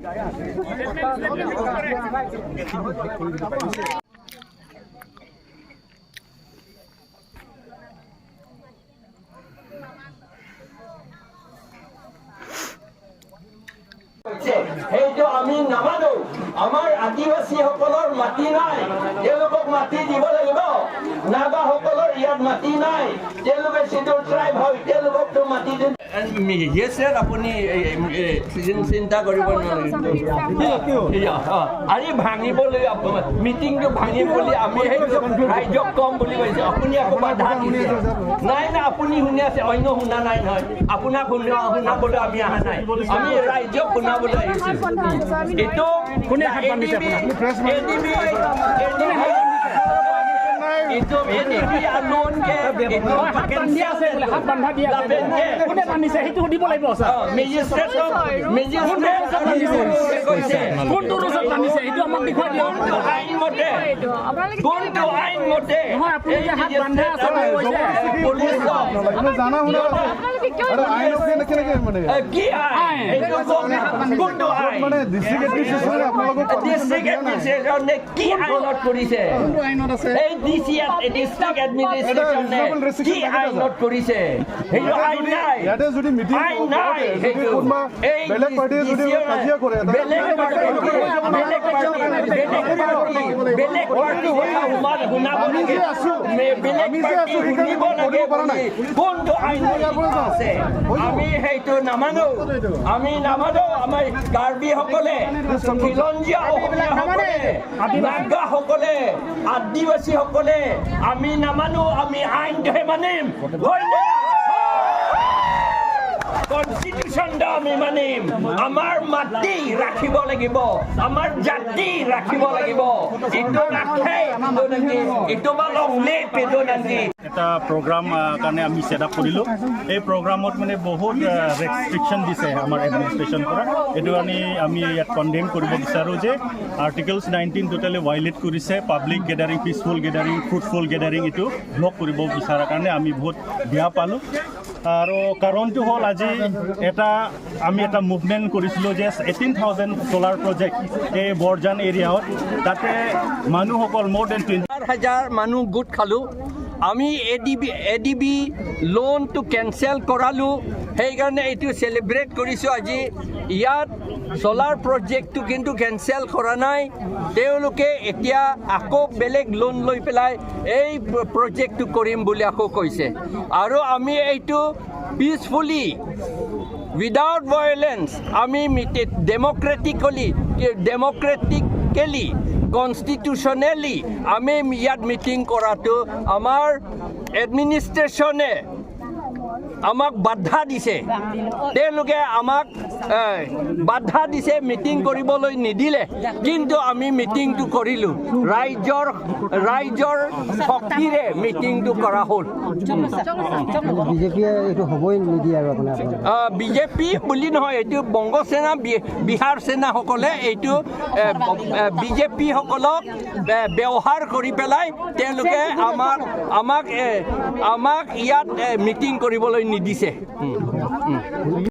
সেইটো আমি নামানো আমাৰ আদিবাসীসকলৰ মাটি নাই তেওঁলোকক মাটি দিব লাগিব নাগাসকলৰ ইয়াত মাটি নাই তেওঁলোকে শিডিউল ট্ৰাইব হয় তেওঁলোককতো মাটি দিন মেজিষ্ট্ৰেট আপুনি চিন্তা কৰিব নালাগে আজি ভাঙিবলৈ মিটিংটো ভাঙিবলৈ আমি সেইটো ৰাইজক কম বুলি কৈছে আপুনি আকৌ বাধা দিছে নাই নাই আপুনি শুনি আছে অন্য শুনা নাই নহয় আপোনাক শুনাবলৈ আমি অহা নাই আমি ৰাইজক শুনাবলৈ আহিছোঁ এইটো কোনে হাত বান্ধিছে itu ini alun ke itu pakai dia hat bandha dia kone bandise itu দিব লাগিব স্যার মেজিস্ট্রেট কইছে কোনটো রসত bandise itu আমাক দেখুৱাই দিও আইন মতে কোনটো আইন মতে নহয় আপুনি যে হাত বান্ধা আছে কইছে পুলিশ আমি জানা শুনা আরে আইন কেনে মানে কি আইন এইটো কোনটো আইন মানে ডিস্ট্রিক্ট এডমিনিস্ট্রেশন আপোনালোকক ডিস্ট্রিক্ট এডমিনিস্ট্রেশনে কি আইনত কৰিছে কোনটো আইনত আছে এই ডিস্ট্ৰিক্ট এডমিনিস্ট্ৰেশনে কি আইনত কৰিছে হেইটো আইন নাই ইয়াতে যদি মিটিং আইন নাই হেইটো এই বেলেগ পাৰ্টি যদি কাজিয়া কৰে বেলেগ পাৰ্টি উমাৰ শুনাব লাগে বেলেগ পাৰ্টি শুনিব লাগে কোনটো আইন আছে আমি হেইটো নামানো আমাৰ কাৰ্বিসকলে খিলঞ্জীয়া অসমীয়াসকলে নাগাসকলে আদিবাসীসকলে আমি নামানো আমি আইনটোহে মানিম কনস্টিটিউশন আমি মানিম আমাৰ মাটি ৰাখিব লাগিব আমাৰ জাতি ৰাখিব লাগিব এইটো ৰাখে এইটো মালংলে পেদনানি এটা প্ৰগ্ৰাম কাৰণে আমি সেট আপ কৰিলোঁ এই প্ৰগ্ৰামত মানে বহুত ৰেষ্ট্ৰিকশ্যন দিছে আমাৰ এডমিনিষ্ট্ৰেশ্যন পৰা এইটো আমি ইয়াত কণ্ডেম কৰিব বিচাৰোঁ যে আৰ্টিকলছ 19 টোটেলি ভাইলেট কৰিছে public gathering peaceful gathering fruitful gathering এইটো ব্লক কৰিব বিচৰাৰ কাৰণে আমি বহুত বেয়া পালোঁ আৰু কাৰণটো হ'ল আজি আমি এটা মুভমেণ্ট কৰিছিলোঁ যে 18,000 সোলাৰ প্ৰজেক্ট এই বৰজান এৰিয়াত তাতে মানুহসকল মোৰ দেন 20,000 মানুহ গোট খালোঁ আমি এডিবি লোনটো কেনচেল কৰালোঁ সেইকাৰণে এইটো চেলিব্ৰেট কৰিছোঁ আজি ইয়াত সোলাৰ প্ৰজেক্টটো কিন্তু কেনচেল কৰা নাই তেওঁলোকে এতিয়া আকৌ বেলেগ লোন লৈ পেলাই এই প্ৰজেক্টটো কৰিম বুলি আকৌ কৈছে আৰু আমি এইটো পিচফুলি উইদাউট ভায়োলেন্স আমি ডেমক্ৰেটিকেলি কনস্টিটিউশনেলি আমি ইয়াত মিটিং কৰাটো আমাৰ এডমিনিষ্ট্ৰেশ্যনে আমাক বাধা দিছে তেওঁলোকে আমাক বাধা দিছে মিটিং কৰিবলৈ নিদিলে কিন্তু আমি মিটিংটো কৰিলোঁ ৰাইজৰ শক্তিৰে মিটিংটো কৰা হ'ল বিজেপি বুলি নহয় এইটো বংগ সেনা বিহাৰ সেনাসকলে এইটো বিজেপিসকলক ব্যৱহাৰ কৰি পেলাই তেওঁলোকে আমাক ইয়াত মিটিং কৰিবলৈ নিদিছে